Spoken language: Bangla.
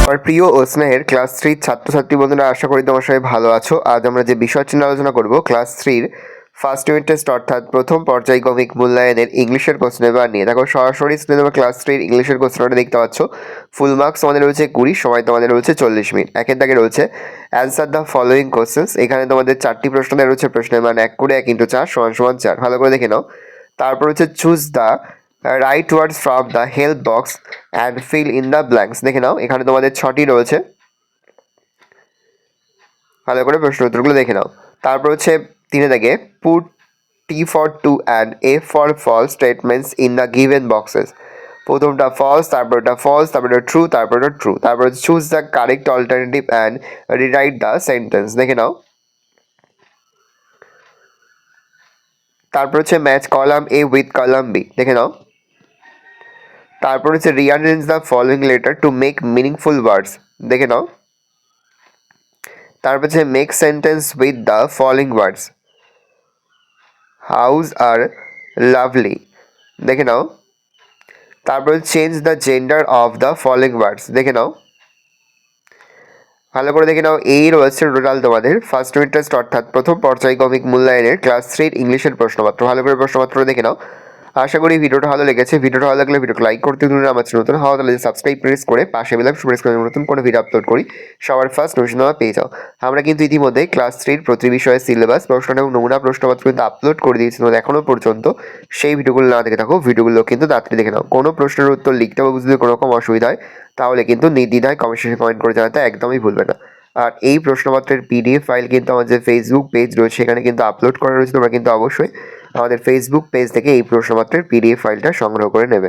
আমার প্রিয় ও স্নেহের ক্লাস 3 ছাত্রছাত্রী বন্ধুরা, আশা করি তোমার সবাই ভালো আছো। আজ আমরা যে বিষয়টি নিয়ে আলোচনা করব ক্লাস 3 ফার্স্ট ইউনিট টেস্ট অর্থাৎ প্রথম পর্যায়ক্রমিক মূল্যায়নের ইংলিশের কোশ্চেন পেপার নিয়ে। দেখো সরাসরি স্ক্রিনে তোমার ক্লাস 3 ইংলিশের কোশ্চেনটা দেখতে পাচ্ছ। ফুল মার্কস তোমাদের রয়েছে 20, সময় তোমাদের রয়েছে 40 মিনিট। একের দাগে রয়েছে অ্যান্সার দ্য ফলোয়িং কোশ্চেন্স। এখানে তোমাদের 4টি প্রশ্ন দেওয়া রয়েছে, প্রশ্নের মান 1 করে 1 × 4 = 4। ভালো করে দেখে নাও। তারপর হচ্ছে choose the right words from the help box and fill in the blanks. দেখে নাও, এখানে তোমাদের 6টি রয়েছে। ভালো করে প্রশ্ন উত্তরগুলো দেখে নাও। তারপর হচ্ছে 3 দাগে put T for true and A for false statements in the given boxes। প্রথমটা ফলস, তারপরটা ফলস, তারপরটা ট্রু, তারপরটা ট্রু। তারপর choose the correct alternative and rewrite the sentence. দেখে নাও। তারপর হচ্ছে match column A with column B. দেখে নাও। তারপর হচ্ছে rearrange the following letter to make meaningful words. দেখে নাও। তারপর হচ্ছে make sentence with the following words. House আর লাভলি। দেখে নাও। তারপর change the gender of the following words. দেখে নাও। ভালো করে দেখে নাও। এই রয়েছে টোটাল তোমাদের ফার্স্ট ইউনিট টেস্ট অর্থাৎ প্রথম পর্যায়ক্রমিক মূল্যায়নের ক্লাস 3 ইংলিশের প্রশ্নপত্র। ভালো করে প্রশ্নপত্র দেখে নাও। আশা করি ভিডিওটা ভালো লেগেছে। ভিডিওটা ভালো লাগলে ভিডিওটা লাইক করতে ভুলবেন না। আমার নতুন হওয়া তাহলে সাবস্ক্রাইব প্রেস করে পাশে বেল আইকন প্রেস করে নতুন কোনো ভিডিও আপলোড করি সবার ফার্স্ট নোটিফিকেশন পেয়ে যাও। আমরা কিন্তু ইতিমধ্যে ক্লাস 3 প্রতি বিষয়ে সিলেবাস প্রশ্ন এবং নমুনা প্রশ্নপত্র কিন্তু আপলোড করে দিয়েছি। তোমরা এখনও পর্যন্ত সেই ভিডিওগুলো না দেখে থাকো, ভিডিওগুলো কিন্তু তাড়াতাড়ি দেখে নাও। কোনো প্রশ্নের উত্তর লিখতে বা বুঝতে কোনো রকম অসুবিধা হয় তাহলে কিন্তু নির্দ্বিধায় কমেন্ট সেকশনে কমেন্ট করে জানাতে একদমই ভুলবে না। আর এই প্রশ্নপত্রের পিডিএফ ফাইল কিন্তু আমাদের যে ফেসবুক পেজ রয়েছে সেখানে কিন্তু আপলোড করা রয়েছে। তোমরা কিন্তু অবশ্যই আমাদের ফেসবুক পেজ থেকে এই প্রশ্নপত্রের পিডিএফ ফাইলটা সংগ্রহ করে নেবে।